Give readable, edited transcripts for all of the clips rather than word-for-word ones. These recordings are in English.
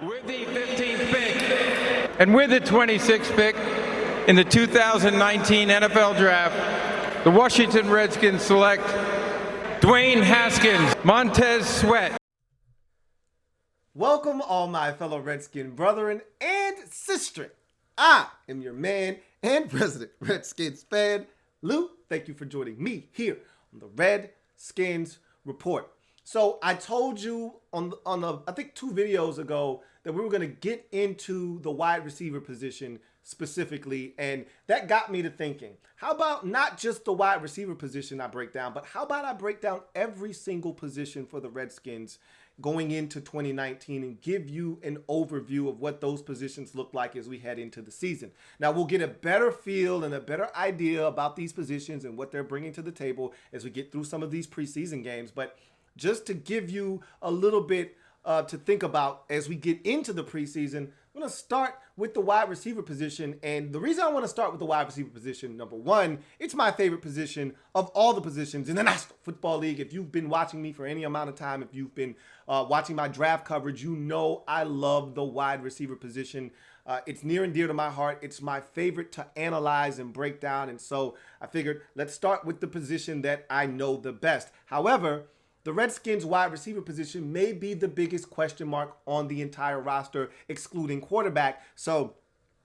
With the 15th pick and with the 26th pick in the 2019 NFL Draft, the Washington Redskins select Dwayne Haskins, Montez Sweat. Welcome all my fellow Redskin brethren and sister. I am your man and president, Redskins fan, Lou. Thank you for joining me here on the Redskins Report. So I told you on I think 2 videos ago that we were going to get into the wide receiver position specifically, and that got me to thinking, how about not just the wide receiver position I break down, but how about I break down every single position for the Redskins going into 2019 and give you an overview of what those positions look like as we head into the season. Now, we'll get a better feel and a better idea about these positions and what they're bringing to the table as we get through some of these preseason games, but just to give you a little bit to think about as we get into the preseason, I'm going to start with the wide receiver position. And the reason I want to start with the wide receiver position, number one, it's my favorite position of all the positions in the National Football League. If you've been watching me for any amount of time, if you've been watching my draft coverage, you know I love the wide receiver position. It's near and dear to my heart. It's my favorite to analyze and break down. And so I figured let's start with the position that I know the best. However, the Redskins wide receiver position may be the biggest question mark on the entire roster, excluding quarterback. So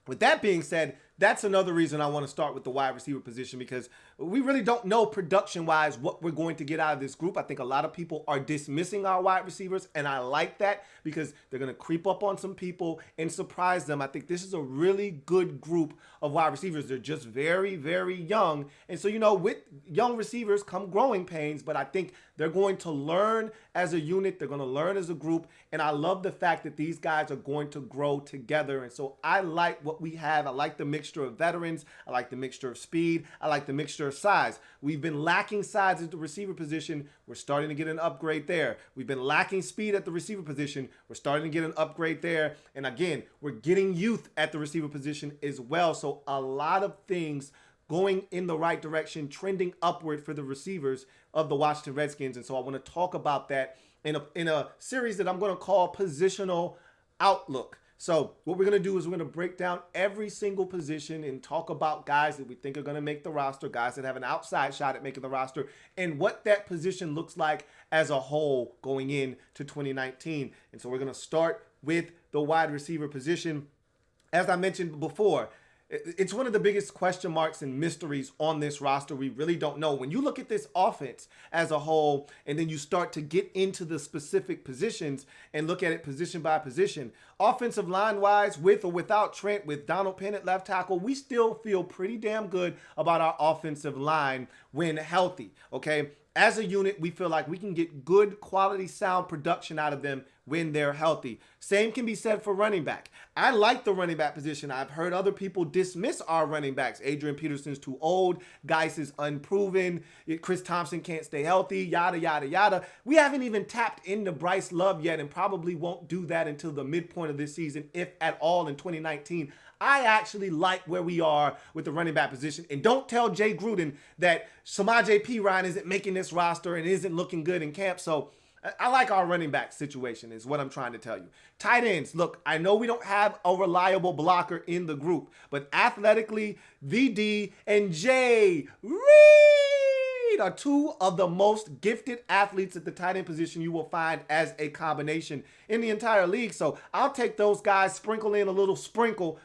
with that being said, that's another reason I want to start with the wide receiver position, because we really don't know production-wise what we're going to get out of this group. I think a lot of people are dismissing our wide receivers, and I like that because they're going to creep up on some people and surprise them. I think this is a really good group of wide receivers. They're just very, very young. And so, with young receivers come growing pains, but I think they're going to learn as a unit. They're going to learn as a group. And I love the fact that these guys are going to grow together. And so I like what we have. I like the mixture of veterans. I like the mixture of speed. I like the mixture of size. We've been lacking size at the receiver position. We're starting to get an upgrade there. We've been lacking speed at the receiver position. We're starting to get an upgrade there. And again, we're getting youth at the receiver position as well. So a lot of things going in the right direction, trending upward for the receivers of the Washington Redskins. And so I want to talk about that in a series that I'm going to call Positional Outlook. So what we're going to do is we're going to break down every single position and talk about guys that we think are going to make the roster, guys that have an outside shot at making the roster, and what that position looks like as a whole going into 2019. And so we're going to start with the wide receiver position. As I mentioned before, it's one of the biggest question marks and mysteries on this roster. We really don't know. When you look at this offense as a whole, and then you start to get into the specific positions and look at it position by position, offensive line-wise, with or without Trent, with Donald Penn at left tackle, we still feel pretty damn good about our offensive line when healthy, okay? As a unit, we feel like we can get good quality sound production out of them when they're healthy. Same can be said for running back. I like the running back position. I've heard other people dismiss our running backs. Adrian Peterson's too old. Geis is unproven. Chris Thompson can't stay healthy, yada, yada, yada. We haven't even tapped into Bryce Love yet and probably won't do that until the midpoint of this season, if at all, in 2019. I actually like where we are with the running back position. And don't tell Jay Gruden that Samaje Perine isn't making this roster and isn't looking good in camp. So I like our running back situation is what I'm trying to tell you. Tight ends, look, I know we don't have a reliable blocker in the group, but athletically, VD and Jay Reed are 2 of the most gifted athletes at the tight end position you will find as a combination in the entire league. So I'll take those guys, sprinkle in a little sprinkle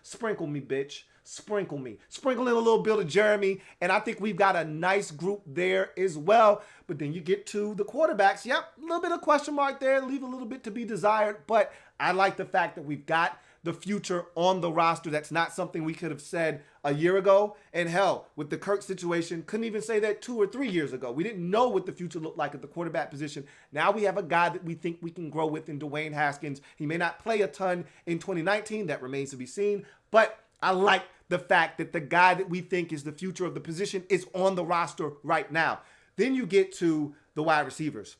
me, bitch. Sprinkle me. Sprinkle in a little bit of Jeremy, and I think we've got a nice group there as well. But then you get to the quarterbacks. Yep, a little bit of question mark there, leave a little bit to be desired. But I like the fact that we've got the future on the roster. That's not something we could have said a year ago. And hell, with the Kirk situation, couldn't even say that 2 or 3 years ago. We didn't know what the future looked like at the quarterback position. Now we have a guy that we think we can grow with in Dwayne Haskins. He may not play a ton in 2019. That remains to be seen. But I like the fact that the guy that we think is the future of the position is on the roster right now. Then you get to the wide receivers.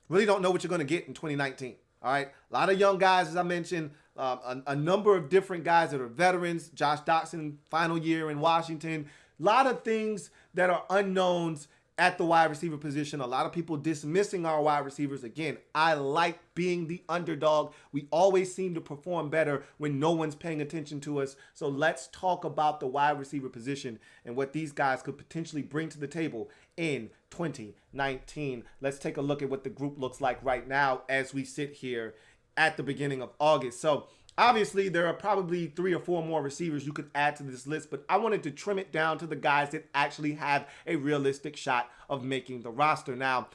Really don't know what you're going to get in 2019. All right. A lot of young guys, as I mentioned, a number of different guys that are veterans. Josh Doctson, final year in Washington. A lot of things that are unknowns at the wide receiver position. A lot of people dismissing our wide receivers. Again, I like being the underdog. We always seem to perform better when no one's paying attention to us. So let's talk about the wide receiver position and what these guys could potentially bring to the table in 2019. Let's take a look at what the group looks like right now as we sit here at the beginning of August. So obviously, there are probably 3 or 4 more receivers you could add to this list, but I wanted to trim it down to the guys that actually have a realistic shot of making the roster. Now,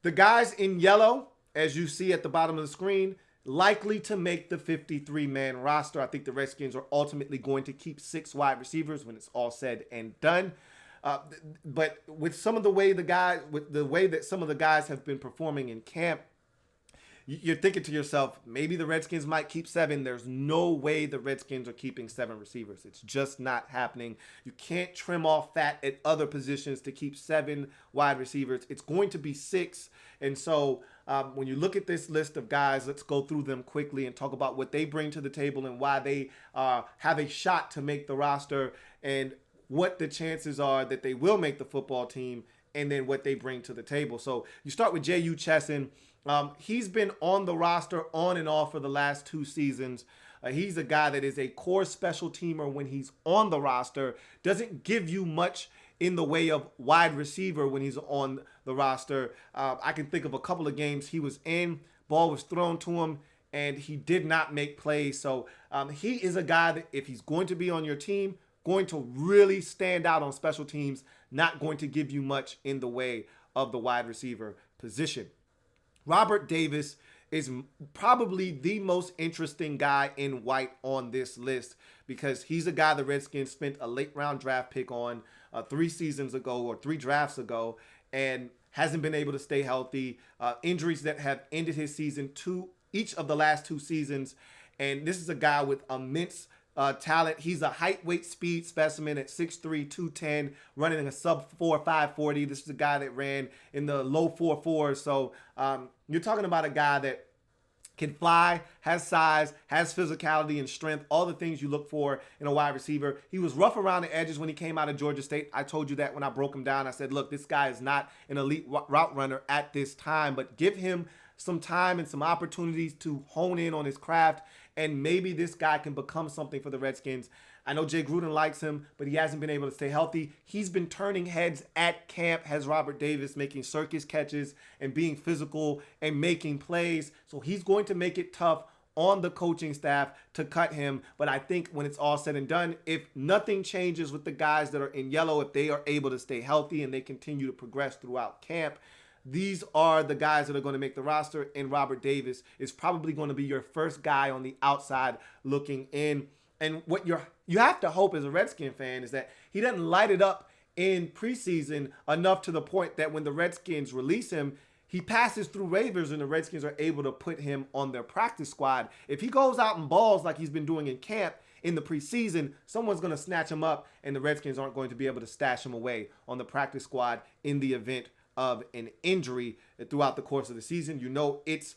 the guys in yellow, as you see at the bottom of the screen, likely to make the 53-man roster. I think the Redskins are ultimately going to keep 6 wide receivers when it's all said and done. But with some of the way that some of the guys have been performing in camp, you're thinking to yourself, maybe the Redskins might keep 7. There's no way the Redskins are keeping 7 receivers. It's just not happening. You can't trim off fat at other positions to keep 7 wide receivers. It's going to be 6. And so when you look at this list of guys, let's go through them quickly and talk about what they bring to the table and why they have a shot to make the roster and what the chances are that they will make the football team and then what they bring to the table. So you start with J.U. Chesson. He's been on the roster on and off for the last 2 seasons. He's a guy that is a core special teamer when he's on the roster. Doesn't give you much in the way of wide receiver when he's on the roster. I can think of a couple of games he was in, ball was thrown to him, and he did not make plays. So he is a guy that if he's going to be on your team, going to really stand out on special teams, not going to give you much in the way of the wide receiver position. Robert Davis is probably the most interesting guy in white on this list because he's a guy the Redskins spent a late round draft pick on 3 seasons ago or 3 drafts ago and hasn't been able to stay healthy. Injuries that have ended his season each of the last 2 seasons. And this is a guy with immense talent. He's a height, weight, speed specimen at 6'3", 210, running a sub 4.540. This is a guy that ran in the low 4.4s. So you're talking about a guy that can fly, has size, has physicality and strength, all the things you look for in a wide receiver. He was rough around the edges when he came out of Georgia State. I told you that when I broke him down. I said, look, this guy is not an elite route runner at this time, but give him some time and some opportunities to hone in on his craft, and maybe this guy can become something for the Redskins. I know Jay Gruden likes him, but he hasn't been able to stay healthy. He's been turning heads at camp, has Robert Davis, making circus catches and being physical and making plays. So he's going to make it tough on the coaching staff to cut him. But I think when it's all said and done, if nothing changes with the guys that are in yellow, if they are able to stay healthy and they continue to progress throughout camp, these are the guys that are going to make the roster, and Robert Davis is probably going to be your first guy on the outside looking in. And what you have to hope as a Redskin fan is that he doesn't light it up in preseason enough to the point that when the Redskins release him, he passes through waivers and the Redskins are able to put him on their practice squad. If he goes out and balls like he's been doing in camp in the preseason, someone's going to snatch him up and the Redskins aren't going to be able to stash him away on the practice squad in the event of an injury throughout the course of the season. You know, it's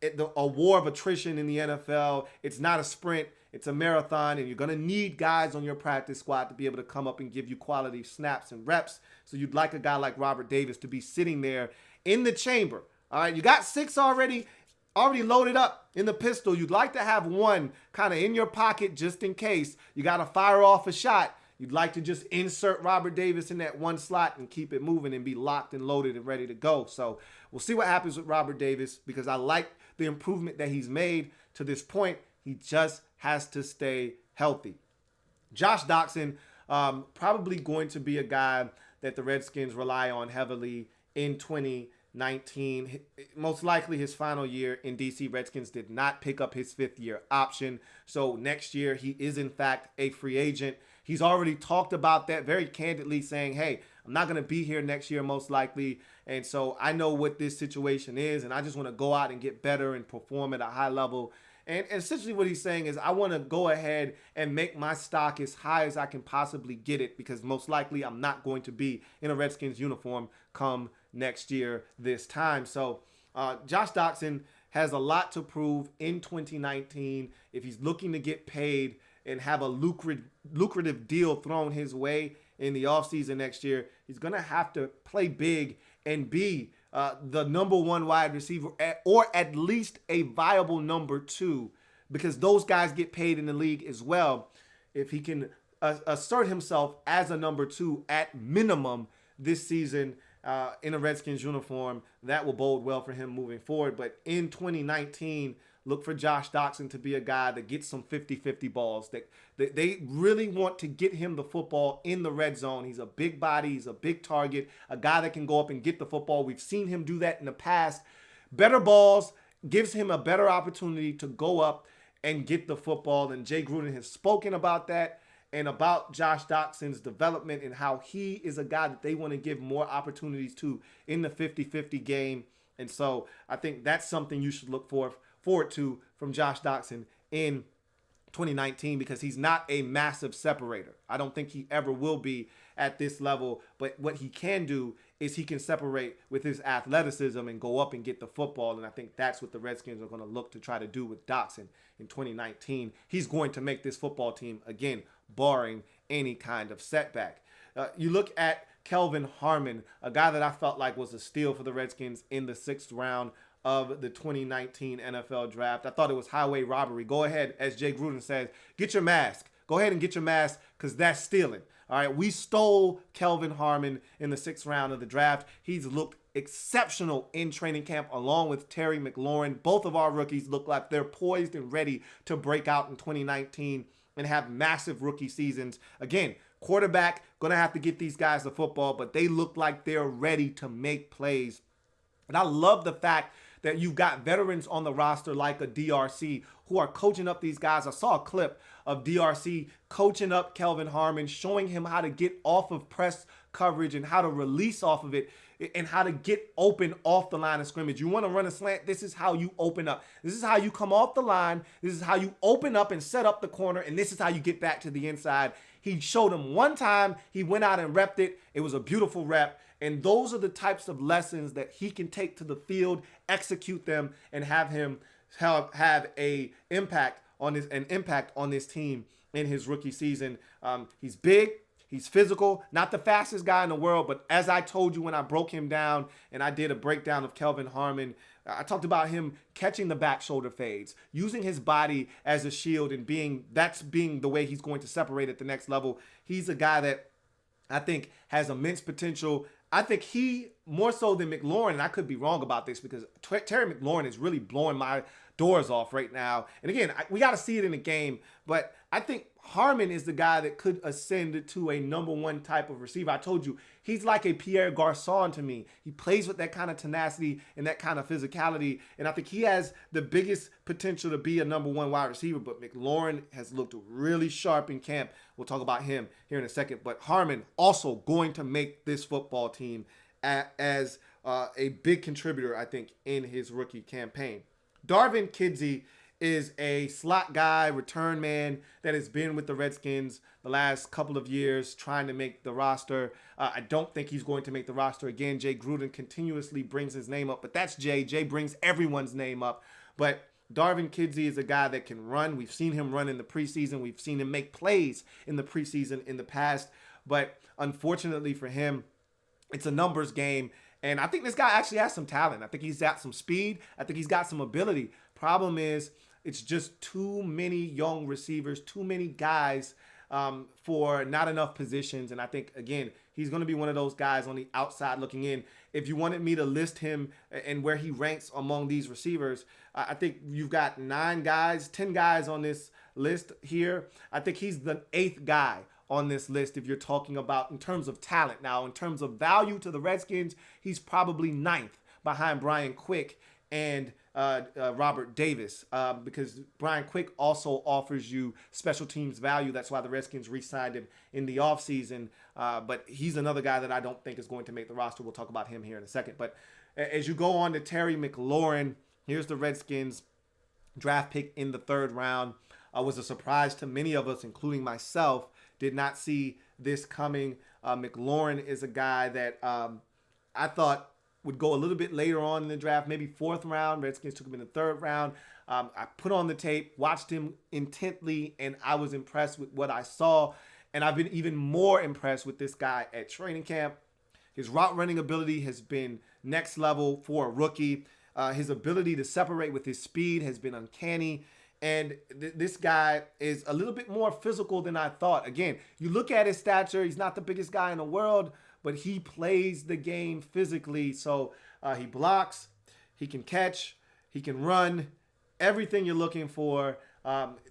a war of attrition in the NFL. It's not a sprint. It's a marathon, and you're going to need guys on your practice squad to be able to come up and give you quality snaps and reps. So you'd like a guy like Robert Davis to be sitting there in the chamber. All right, you got 6 already loaded up in the pistol. You'd like to have 1 kind of in your pocket just in case you got to fire off a shot. You'd like to just insert Robert Davis in that 1 slot and keep it moving and be locked and loaded and ready to go. So we'll see what happens with Robert Davis because I like the improvement that he's made to this point. He just has to stay healthy. Josh Doctson, probably going to be a guy that the Redskins rely on heavily in 2019. Most likely his final year in DC. Redskins did not pick up his 5th-year option. So next year he is in fact a free agent. He's already talked about that very candidly, saying, hey, I'm not going to be here next year most likely. And so I know what this situation is, and I just want to go out and get better and perform at a high level. And essentially what he's saying is I want to go ahead and make my stock as high as I can possibly get it because most likely I'm not going to be in a Redskins uniform come next year this time. So Josh Doctson has a lot to prove in 2019 if he's looking to get paid and have a lucrative deal thrown his way in the offseason next year, he's going to have to play big and be the number one wide receiver or at least a viable number two, because those guys get paid in the league as well. If he can assert himself as a number two at minimum this season in a Redskins uniform, that will bode well for him moving forward. But in 2019, look for Josh Doctson to be a guy that gets some 50-50 balls. They really want to get him the football in the red zone. He's a big body. He's a big target, a guy that can go up and get the football. We've seen him do that in the past. Better balls gives him a better opportunity to go up and get the football. And Jay Gruden has spoken about that and about Josh Doctson's development and how he is a guy that they want to give more opportunities to in the 50-50 game. And so I think that's something you should look forward to from Josh Doctson in 2019, because he's not a massive separator. I don't think he ever will be at this level, but what he can do is he can separate with his athleticism and go up and get the football, and I think that's what the Redskins are going to look to try to do with Doctson in 2019. He's going to make this football team, again, barring any kind of setback. You look at Kelvin Harmon, a guy that I felt like was a steal for the Redskins in the 6th round of the 2019 NFL draft. I thought it was highway robbery. Go ahead, as Jay Gruden says, get your mask. Go ahead and get your mask, because that's stealing. All right, we stole Kelvin Harmon in the 6th round of the draft. He's looked exceptional in training camp along with Terry McLaurin. Both of our rookies look like they're poised and ready to break out in 2019 and have massive rookie seasons. Again, quarterback, going to have to get these guys the football, but they look like they're ready to make plays. And I love the fact that you've got veterans on the roster like a DRC who are coaching up these guys. I saw a clip of DRC coaching up Kelvin Harmon, showing him how to get off of press coverage and how to release off of it and how to get open off the line of scrimmage. You want to run a slant? This is how you open up. This is how you come off the line. This is how you open up and set up the corner, and this is how you get back to the inside. He showed him one time. He went out and repped it. It was a beautiful rep. And those are the types of lessons that he can take to the field, execute them, and have him have an impact on this team in his rookie season. He's big. He's physical, not the fastest guy in the world, but as I told you when I broke him down and I did a breakdown of Kelvin Harmon, I talked about him catching the back shoulder fades, using his body as a shield, and being the way he's going to separate at the next level. He's a guy that I think has immense potential. I think he, more so than McLaurin, and I could be wrong about this because Terry McLaurin is really blowing my doors off right now. And again, we got to see it in the game, but I think Harmon is the guy that could ascend to a number one type of receiver. I told you, he's like a Pierre Garçon to me. He plays with that kind of tenacity and that kind of physicality, and I think he has the biggest potential to be a number one wide receiver, but McLaurin has looked really sharp in camp. We'll talk about him here in a second, but Harmon also going to make this football team as a big contributor, I think, in his rookie campaign. Darvin Kidsey is a slot guy, return man that has been with the Redskins the last couple of years trying to make the roster. I don't think he's going to make the roster again. Jay Gruden continuously brings his name up, but that's Jay. Jay brings everyone's name up. But Darvin Kidsey is a guy that can run. We've seen him run in the preseason. We've seen him make plays in the preseason in the past. But unfortunately for him, it's a numbers game. And I think this guy actually has some talent. I think he's got some speed. I think he's got some ability. Problem is, it's just too many young receivers, too many guys for not enough positions. And I think, again, he's going to be one of those guys on the outside looking in. If you wanted me to list him and where he ranks among these receivers, I think you've got 10 guys on this list here. I think he's the 8th guy on this list if you're talking about in terms of talent. Now, in terms of value to the Redskins, he's probably 9th behind Brian Quick and Robert Davis, because Brian Quick also offers you special teams value. That's why the Redskins re-signed him in the offseason. But he's another guy that I don't think is going to make the roster. We'll talk about him here in a second. But as you go on to Terry McLaurin, here's the Redskins draft pick in the 3rd round. Was a surprise to many of us, including myself. Did not see this coming. McLaurin is a guy that I thought would go a little bit later on in the draft, maybe 4th round. Redskins took him in the 3rd round. I put on the tape, watched him intently, and I was impressed with what I saw. And I've been even more impressed with this guy at training camp. His route running ability has been next level for a rookie. His ability to separate with his speed has been uncanny. And this guy is a little bit more physical than I thought. Again, you look at his stature, he's not the biggest guy in the world, but he plays the game physically. So he blocks, he can catch, he can run, everything you're looking for.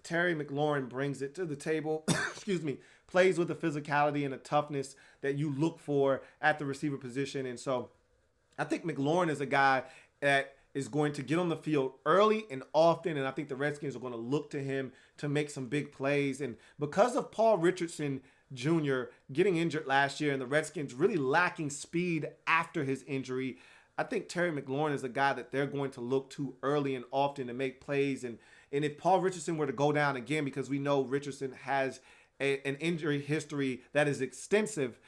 Terry McLaurin brings it to the table. Excuse me. Plays with the physicality and the toughness that you look for at the receiver position. And so I think McLaurin is a guy that is going to get on the field early and often, and I think the Redskins are going to look to him to make some big plays. And because of Paul Richardson Jr. getting injured last year and the Redskins really lacking speed after his injury, I think Terry McLaurin is a guy that they're going to look to early and often to make plays. And if Paul Richardson were to go down again, because we know Richardson has an injury history that is extensive,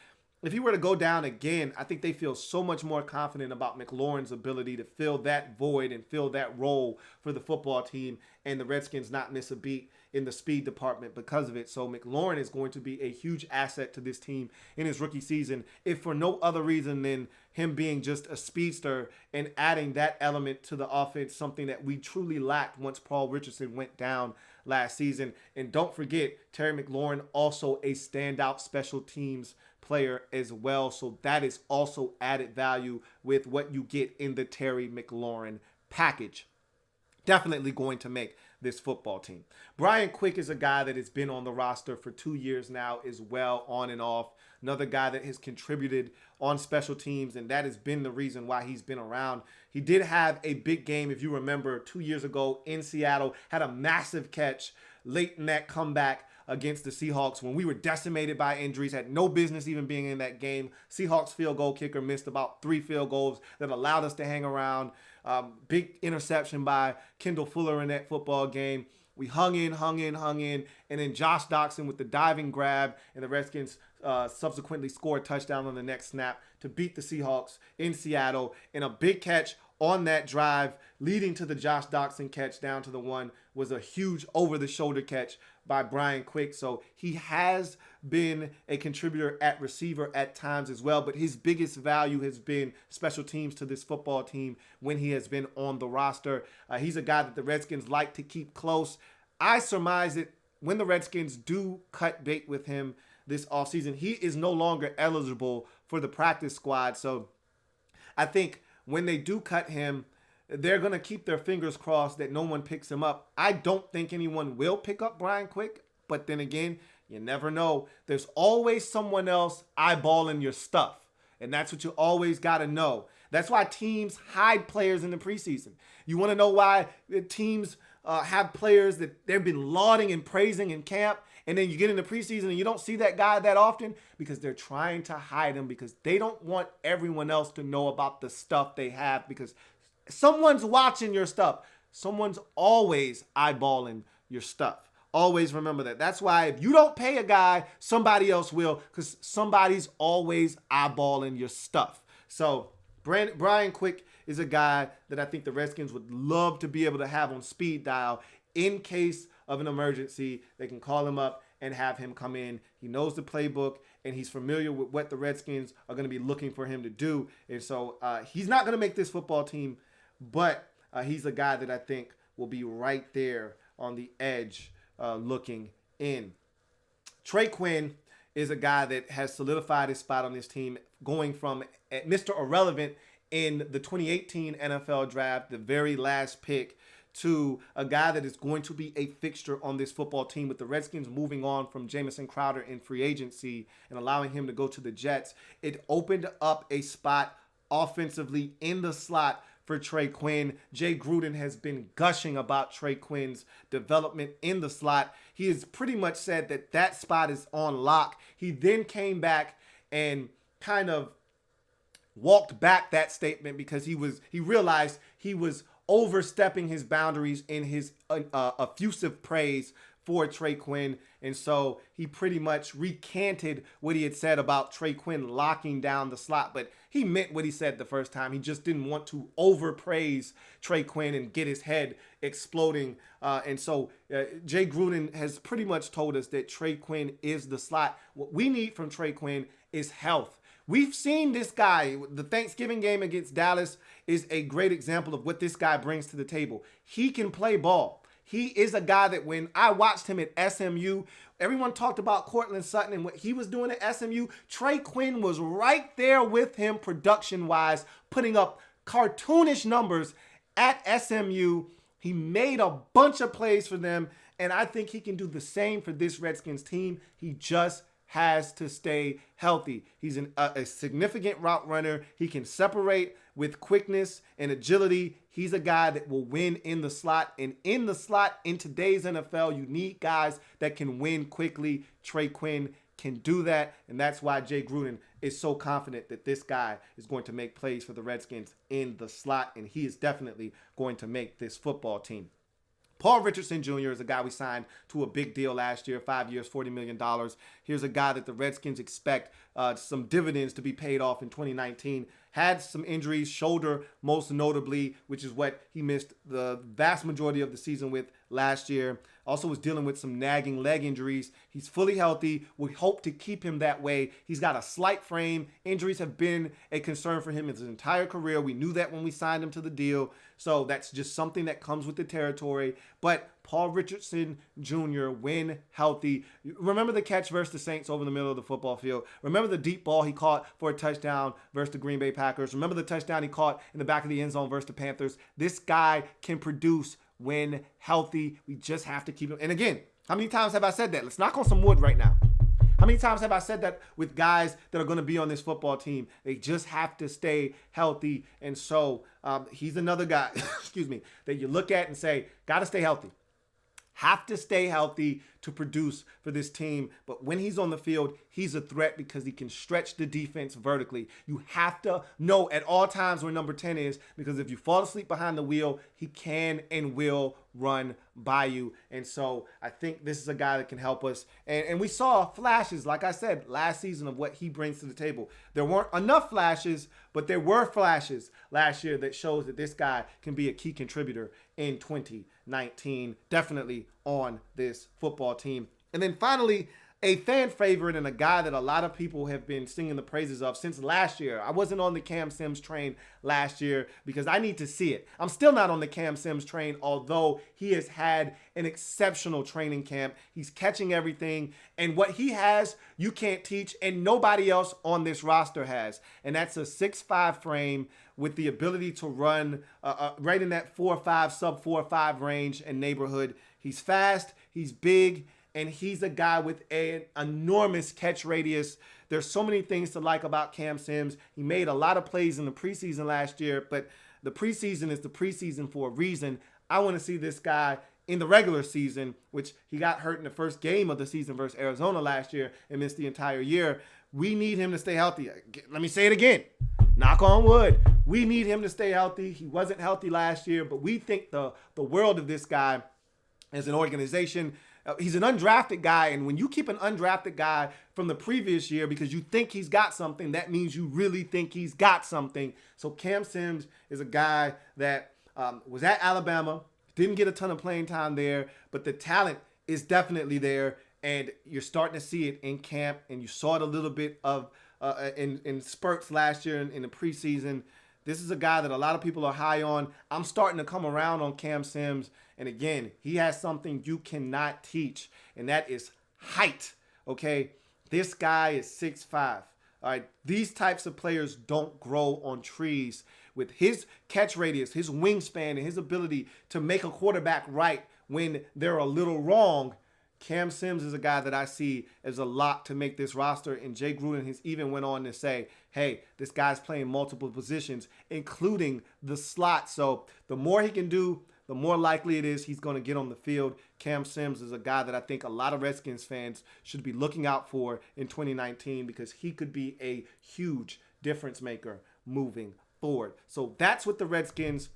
if he were to go down again, I think they feel so much more confident about McLaurin's ability to fill that void and fill that role for the football team, and the Redskins not miss a beat in the speed department because of it. So McLaurin is going to be a huge asset to this team in his rookie season, if for no other reason than him being just a speedster and adding that element to the offense, something that we truly lacked once Paul Richardson went down last season. And don't forget, Terry McLaurin also a standout special teams player as well. So that is also added value with what you get in the Terry McLaurin package. Definitely going to make this football team. Brian Quick is a guy that has been on the roster for 2 years now as well, on and off. Another guy that has contributed on special teams, and that has been the reason why he's been around. He did have a big game, if you remember, 2 years ago in Seattle, had a massive catch late in that comeback against the Seahawks when we were decimated by injuries, had no business even being in that game. Seahawks field goal kicker missed about 3 field goals that allowed us to hang around. Big interception by Kendall Fuller in that football game. We hung in, and then Josh Doctson with the diving grab, and the Redskins subsequently scored a touchdown on the next snap to beat the Seahawks in Seattle. And a big catch on that drive leading to the Josh Doctson catch down to the one was a huge over-the-shoulder catch by Brian Quick. So he has been a contributor at receiver at times as well, but his biggest value has been special teams to this football team when he has been on the roster. He's a guy that the Redskins like to keep close. I surmise that when the Redskins do cut bait with him this offseason, he is no longer eligible for the practice squad. So I think when they do cut him, they're going to keep their fingers crossed that no one picks him up. I don't think anyone will pick up Brian Quick, but then again, you never know. There's always someone else eyeballing your stuff, and that's what you always got to know. That's why teams hide players in the preseason. You want to know why teams have players that they've been lauding and praising in camp, and then you get in the preseason and you don't see that guy that often? Because they're trying to hide him, because they don't want everyone else to know about the stuff they have, because someone's watching your stuff. Someone's always eyeballing your stuff. Always remember that. That's why if you don't pay a guy, somebody else will, because somebody's always eyeballing your stuff. So Brian Quick is a guy that I think the Redskins would love to be able to have on speed dial in case of an emergency. They can call him up and have him come in. He knows the playbook, and he's familiar with what the Redskins are going to be looking for him to do. And so he's not going to make this football team, but he's a guy that I think will be right there on the edge looking in. Trey Quinn is a guy that has solidified his spot on this team, going from Mr. Irrelevant in the 2018 NFL draft, the very last pick, to a guy that is going to be a fixture on this football team, with the Redskins moving on from Jamison Crowder in free agency and allowing him to go to the Jets. It opened up a spot offensively in the slot for Trey Quinn. Jay Gruden has been gushing about Trey Quinn's development in the slot. He has pretty much said that that spot is on lock. He then came back and kind of walked back that statement because he realized he was overstepping his boundaries in his effusive praise for Trey Quinn. And so he pretty much recanted what he had said about Trey Quinn locking down the slot. But he meant what he said the first time. He just didn't want to overpraise Trey Quinn and get his head exploding. And so Jay Gruden has pretty much told us that Trey Quinn is the slot. What we need from Trey Quinn is health. We've seen this guy. The Thanksgiving game against Dallas is a great example of what this guy brings to the table. He can play ball. He is a guy that when I watched him at SMU, everyone talked about Cortland Sutton and what he was doing at SMU. Trey Quinn was right there with him production-wise, putting up cartoonish numbers at SMU. He made a bunch of plays for them, and I think he can do the same for this Redskins team. He just has to stay healthy. He's a significant route runner. He can separate with quickness and agility. He's a guy that will win in the slot. And in the slot, in today's NFL, you need guys that can win quickly. Trey Quinn can do that. And that's why Jay Gruden is so confident that this guy is going to make plays for the Redskins in the slot. And he is definitely going to make this football team. Paul Richardson Jr. is a guy we signed to a big deal last year, 5 years, $40 million. Here's a guy that the Redskins expect some dividends to be paid off in 2019. Had some injuries, shoulder most notably, which is what he missed the vast majority of the season with last year. Also was dealing with some nagging leg injuries. He's fully healthy. We hope to keep him that way. He's got a slight frame. Injuries have been a concern for him his entire career. We knew that when we signed him to the deal. So that's just something that comes with the territory. But Paul Richardson Jr., when healthy, remember the catch versus the Saints over the middle of the football field. Remember the deep ball he caught for a touchdown versus the Green Bay Packers. Remember the touchdown he caught in the back of the end zone versus the Panthers. This guy can produce when healthy. We just have to keep him. And again, how many times have I said that? Let's knock on some wood right now. How many times have I said that with guys that are going to be on this football team? They just have to stay healthy. And so he's another guy, excuse me, that you look at and say, got to stay healthy. Have to stay healthy to produce for this team. But when he's on the field, he's a threat because he can stretch the defense vertically. You have to know at all times where number 10 is, because if you fall asleep behind the wheel, he can and will run by you. And so I think this is a guy that can help us. And we saw flashes, like I said, last season of what he brings to the table. There weren't enough flashes, but there were flashes last year that shows that this guy can be a key contributor in 2019, definitely on this football team. And then finally, a fan favorite and a guy that a lot of people have been singing the praises of since last year. I wasn't on the Cam Sims train last year because I need to see it. I'm still not on the Cam Sims train, although he has had an exceptional training camp. He's catching everything, and what he has, you can't teach, and nobody else on this roster has. And that's a 6'5" frame with the ability to run right in that 4.5, sub 4.5 range and neighborhood. He's fast, he's big, and he's a guy with an enormous catch radius. There's so many things to like about Cam Sims. He made a lot of plays in the preseason last year, but the preseason is the preseason for a reason. I want to see this guy in the regular season, which he got hurt in the first game of the season versus Arizona last year and missed the entire year. We need him to stay healthy. Let me say it again. Knock on wood. We need him to stay healthy. He wasn't healthy last year, but we think the world of this guy as an organization. He's an undrafted guy, and when you keep an undrafted guy from the previous year because you think he's got something, that means you really think he's got something. So Cam Sims is a guy that was at Alabama, didn't get a ton of playing time there, but the talent is definitely there, and you're starting to see it in camp, and you saw it a little bit of in spurts last year in the preseason. This is a guy that a lot of people are high on. I'm starting to come around on Cam Sims. And again, he has something you cannot teach, and that is height, okay? This guy is 6'5". All right, these types of players don't grow on trees. With his catch radius, his wingspan, and his ability to make a quarterback right when they're a little wrong, Cam Sims is a guy that I see as a lot to make this roster. And Jay Gruden has even went on to say, hey, this guy's playing multiple positions, including the slot. So the more he can do, the more likely it is he's going to get on the field. Cam Sims is a guy that I think a lot of Redskins fans should be looking out for in 2019 because he could be a huge difference maker moving forward. So that's what the Redskins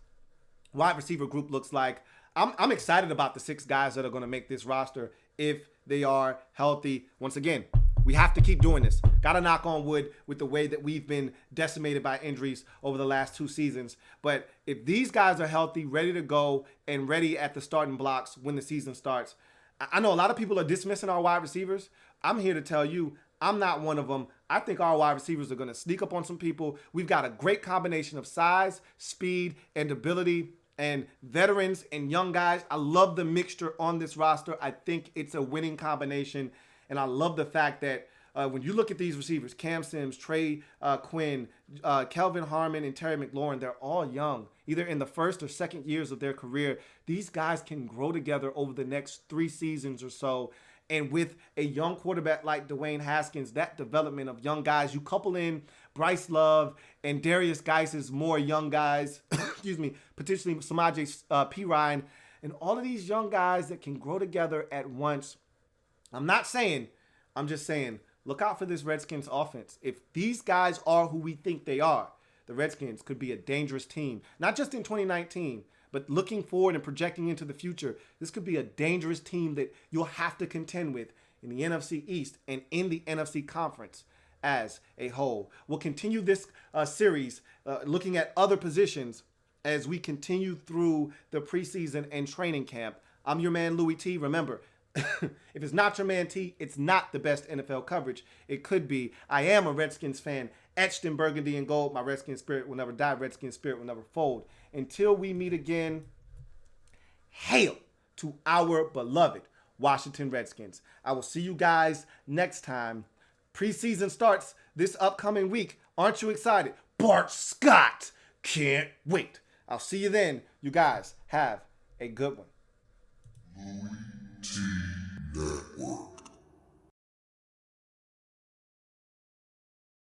wide receiver group looks like. I'm excited about the 6 guys that are going to make this roster if they are healthy. Once again, we have to keep doing this. Got to knock on wood with the way that we've been decimated by injuries over the last 2 seasons. But if these guys are healthy, ready to go, and ready at the starting blocks when the season starts, I know a lot of people are dismissing our wide receivers. I'm here to tell you, I'm not one of them. I think our wide receivers are going to sneak up on some people. We've got a great combination of size, speed, and ability, and veterans and young guys. I love the mixture on this roster. I think it's a winning combination. And I love the fact that when you look at these receivers, Cam Sims, Trey Quinn, Kelvin Harmon, and Terry McLaurin, they're all young, either in the first or second years of their career. These guys can grow together over the next 3 seasons or so. And with a young quarterback like Dwayne Haskins, that development of young guys, you couple in Bryce Love and Darius Geis's more young guys, excuse me, potentially Samaje Perine, and all of these young guys that can grow together at once. I'm just saying, look out for this Redskins offense. If these guys are who we think they are, the Redskins could be a dangerous team, not just in 2019, but looking forward and projecting into the future. This could be a dangerous team that you'll have to contend with in the NFC East and in the NFC Conference as a whole. We'll continue this series looking at other positions as we continue through the preseason and training camp. I'm your man, Louie T. Remember, if it's not your man T, it's not the best NFL coverage. It could be. I am a Redskins fan, etched in burgundy and gold. My Redskins spirit will never die. Redskins spirit will never fold. Until we meet again, hail to our beloved Washington Redskins. I will see you guys next time. Preseason starts this upcoming week. Aren't you excited? Bart Scott. Can't wait. I'll see you then. You guys have a good one. Louie T Network.